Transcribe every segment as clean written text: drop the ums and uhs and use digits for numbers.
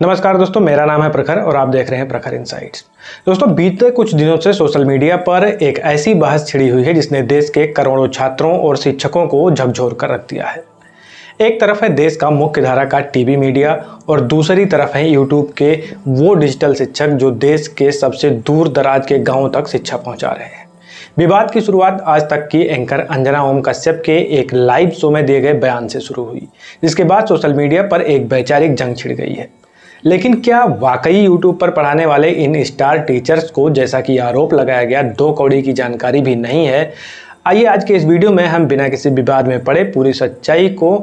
नमस्कार दोस्तों, मेरा नाम है प्रखर और आप देख रहे हैं प्रखर इनसाइट्स। दोस्तों, बीते कुछ दिनों से सोशल मीडिया पर एक ऐसी बहस छिड़ी हुई है जिसने देश के करोड़ों छात्रों और शिक्षकों को झकझोर कर रख दिया है। एक तरफ है देश का मुख्य धारा का टीवी मीडिया और दूसरी तरफ है यूट्यूब के वो डिजिटल शिक्षक जो देश के सबसे दूर दराज के गाँव तक शिक्षा पहुँचा रहे हैं। विवाद की शुरुआत आज तक की एंकर अंजना ओम कश्यप के एक लाइव शो में दिए गए बयान से शुरू हुई, जिसके बाद सोशल मीडिया पर एक वैचारिक जंग छिड़ गई है। लेकिन क्या वाकई यूट्यूब पर पढ़ाने वाले इन स्टार टीचर्स को, जैसा कि आरोप लगाया गया, 2 कौड़ी की जानकारी भी नहीं है? आइए आज के इस वीडियो में हम बिना किसी विवाद में पड़े पूरी सच्चाई को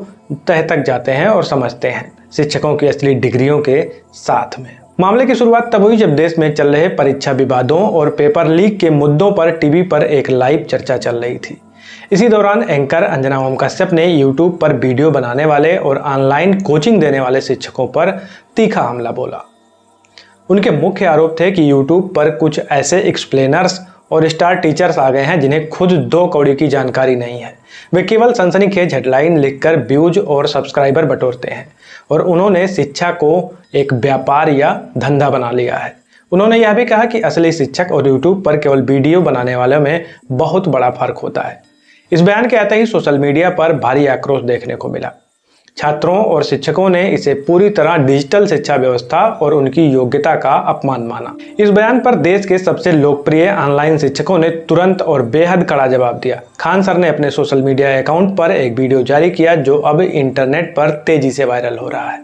तह तक जाते हैं और समझते हैं शिक्षकों की असली डिग्रियों के साथ में। मामले की शुरुआत तब हुई जब देश में चल रहे परीक्षा विवादों और पेपर लीक के मुद्दों पर टीवी पर एक लाइव चर्चा चल रही थी। इसी दौरान एंकर अंजना ओम कश्यप ने यूट्यूब पर वीडियो बनाने वाले और ऑनलाइन कोचिंग देने वाले शिक्षकों पर तीखा हमला बोला। उनके मुख्य आरोप थे कि यूट्यूब पर कुछ ऐसे एक्सप्लेनर्स और स्टार टीचर्स आ गए हैं जिन्हें खुद 2 कौड़ी की जानकारी नहीं है। वे केवल सनसनीखेज हेडलाइन लिखकर व्यूज और सब्सक्राइबर बटोरते हैं और उन्होंने शिक्षा को एक व्यापार या धंधा बना लिया है। उन्होंने यह भी कहा कि असली शिक्षक और यूट्यूब पर केवल वीडियो बनाने वालों में बहुत बड़ा फर्क होता है। इस बयान के आते ही सोशल मीडिया पर भारी आक्रोश देखने को मिला। छात्रों और शिक्षकों ने इसे पूरी तरह डिजिटल शिक्षा व्यवस्था और उनकी योग्यता का अपमान माना। इस बयान पर देश के सबसे लोकप्रिय ऑनलाइन शिक्षकों ने तुरंत और बेहद कड़ा जवाब दिया। खान सर ने अपने सोशल मीडिया अकाउंट पर एक वीडियो जारी किया जो अब इंटरनेट पर तेजी से वायरल हो रहा है।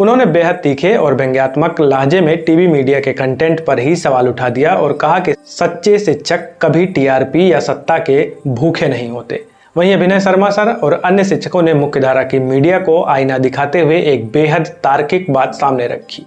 उन्होंने बेहद तीखे और व्यंग्यात्मक लहजे में टीवी मीडिया के कंटेंट पर ही सवाल उठा दिया और कहा कि सच्चे शिक्षक कभी टीआरपी या सत्ता के भूखे नहीं होते। वहीं अभिनय शर्मा सर और अन्य शिक्षकों ने मुख्यधारा की मीडिया को आईना दिखाते हुए एक बेहद तार्किक बात सामने रखी।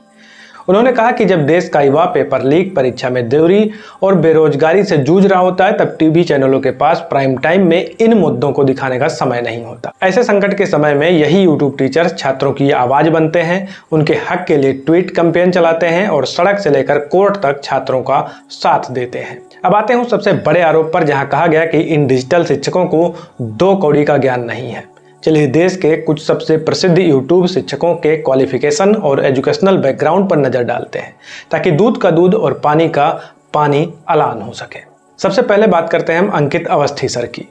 उन्होंने कहा कि जब देश का युवा पेपर लीक, परीक्षा में देरी और बेरोजगारी से जूझ रहा होता है, तब टीवी चैनलों के पास प्राइम टाइम में इन मुद्दों को दिखाने का समय नहीं होता। ऐसे संकट के समय में यही यूट्यूब टीचर्स छात्रों की आवाज बनते हैं, उनके हक के लिए ट्वीट कैंपेन चलाते हैं और सड़क से लेकर कोर्ट तक छात्रों का साथ देते हैं। अब आते हैं सबसे बड़े आरोप पर, जहां कहा गया कि इन डिजिटल शिक्षकों को 2 कौड़ी का ज्ञान नहीं है। चलिए देश के कुछ सबसे प्रसिद्ध यूट्यूब शिक्षकों के क्वालिफिकेशन और एजुकेशनल बैकग्राउंड पर नजर डालते हैं ताकि दूध का दूध और पानी का पानी अलान हो सके। सबसे पहले बात करते हैं हम अंकित अवस्थी सर की।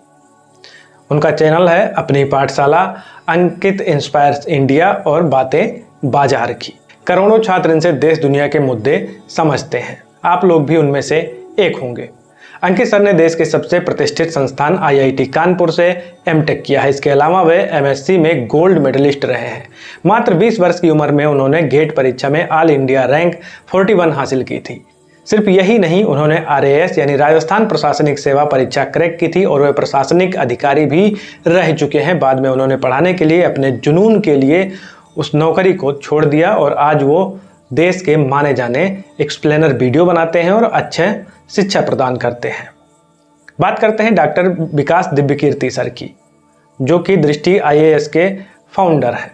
उनका चैनल है अपनी पाठशाला, अंकित इंस्पायर्स इंडिया और बातें बाजार की। करोड़ों छात्र इनसे देश दुनिया के मुद्दे समझते हैं। आप लोग भी उनमें से एक होंगे। अंकित सर ने देश के सबसे प्रतिष्ठित संस्थान आईआईटी कानपुर से एमटेक किया है। इसके अलावा वे एमएससी में गोल्ड मेडलिस्ट रहे हैं। मात्र 20 वर्ष की उम्र में उन्होंने गेट परीक्षा में ऑल इंडिया रैंक 41 हासिल की थी। सिर्फ यही नहीं, उन्होंने आरएएस यानी राजस्थान प्रशासनिक सेवा परीक्षा क्रैक की थी और वे प्रशासनिक अधिकारी भी रह चुके हैं। बाद में उन्होंने पढ़ाने के लिए, अपने जुनून के लिए उस नौकरी को छोड़ दिया और आज वो देश के माने जाने एक्सप्लेनर वीडियो बनाते हैं और अच्छे शिक्षा प्रदान करते हैं। बात करते हैं डॉक्टर विकास दिव्यकीर्ति सर की, जो कि दृष्टि आईएएस के फाउंडर हैं।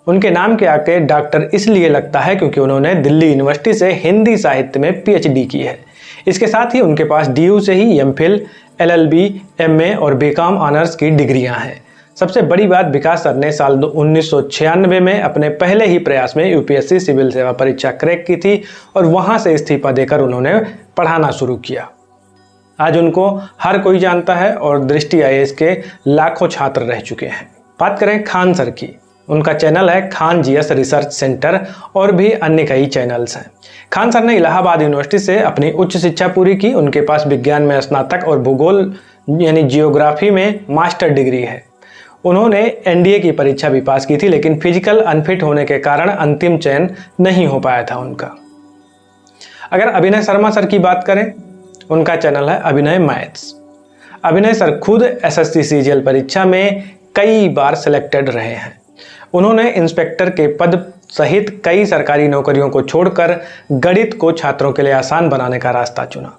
उनके नाम के आगे डॉक्टर इसलिए लगता है क्योंकि उन्होंने दिल्ली यूनिवर्सिटी से हिंदी साहित्य में पीएचडी की है। इसके साथ ही उनके पास डीयू से ही एमफिल, एलएलबी, एमए और बीकॉम ऑनर्स की डिग्रियां हैं। सबसे बड़ी बात, विकास सर ने साल 1996 में अपने पहले ही प्रयास में यूपीएससी सिविल सेवा परीक्षा क्रैक की थी और वहां से इस्तीफा देकर उन्होंने पढ़ाना शुरू किया। आज उनको हर कोई जानता है और दृष्टि आईएएस के लाखों छात्र रह चुके हैं। बात करें खान सर की। उनका चैनल है खान जीएस रिसर्च सेंटर और भी अन्य कई चैनल्स हैं। खान सर ने इलाहाबाद यूनिवर्सिटी से अपनी उच्च शिक्षा पूरी की। उनके पास विज्ञान में स्नातक और भूगोल यानी जियोग्राफी में मास्टर डिग्री है। उन्होंने एनडीए की परीक्षा भी पास की थी, लेकिन फिजिकल अनफिट होने के कारण अंतिम चयन नहीं हो पाया था उनका। अगर अभिनय शर्मा सर की बात करें, उनका चैनल है अभिनय मैथ्स। अभिनय सर खुद एसएससी सीजीएल परीक्षा में कई बार सिलेक्टेड रहे हैं। उन्होंने इंस्पेक्टर के पद सहित कई सरकारी नौकरियों को छोड़कर गणित को छात्रों के लिए आसान बनाने का रास्ता चुना।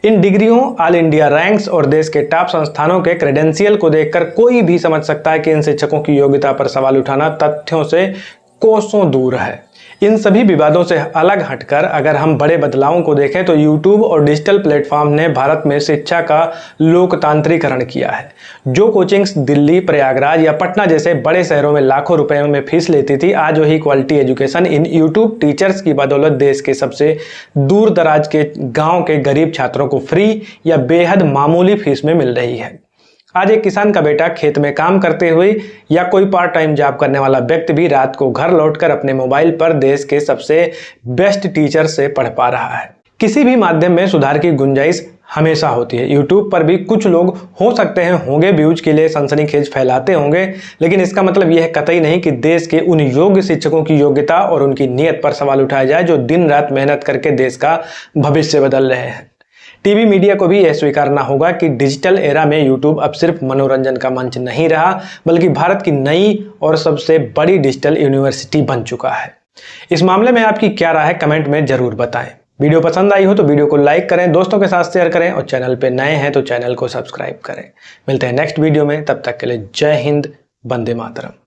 इन डिग्रियों, ऑल इंडिया रैंक्स और देश के टॉप संस्थानों के क्रेडेंशियल को देखकर कोई भी समझ सकता है कि इन शिक्षकों की योग्यता पर सवाल उठाना तथ्यों से कोसों दूर है। इन सभी विवादों से अलग हटकर अगर हम बड़े बदलावों को देखें तो YouTube और डिजिटल प्लेटफॉर्म ने भारत में शिक्षा का लोकतांत्रिकरण किया है। जो कोचिंग्स दिल्ली, प्रयागराज या पटना जैसे बड़े शहरों में लाखों रुपए में फीस लेती थी, आज वही quality education in YouTube teachers की बदौलत देश के सबसे दूर दराज के गाँव के गरीब छात्रों को फ्री या बेहद मामूली फीस में मिल रही है। आज एक किसान का बेटा खेत में काम करते हुए या कोई पार्ट टाइम जॉब करने वाला व्यक्ति भी रात को घर लौटकर अपने मोबाइल पर देश के सबसे बेस्ट टीचर से पढ़ पा रहा है। किसी भी माध्यम में सुधार की गुंजाइश हमेशा होती है। यूट्यूब पर भी कुछ लोग हो सकते हैं होंगे व्यूज के लिए सनसनीखेज फैलाते होंगे, लेकिन इसका मतलब यह कतई नहीं कि देश के उन योग्य शिक्षकों की योग्यता और उनकी नीयत पर सवाल उठाया जाए जो दिन रात मेहनत करके देश का भविष्य बदल रहे हैं। टीवी मीडिया को भी यह स्वीकारना होगा कि डिजिटल एरा में यूट्यूब अब सिर्फ मनोरंजन का मंच नहीं रहा, बल्कि भारत की नई और सबसे बड़ी डिजिटल यूनिवर्सिटी बन चुका है। इस मामले में आपकी क्या राय है, कमेंट में जरूर बताएं। वीडियो पसंद आई हो तो वीडियो को लाइक करें, दोस्तों के साथ शेयर करें और चैनल पे नए हैं तो चैनल को सब्सक्राइब करें। मिलते हैं नेक्स्ट वीडियो में, तब तक के लिए जय हिंद, वंदे मातरम।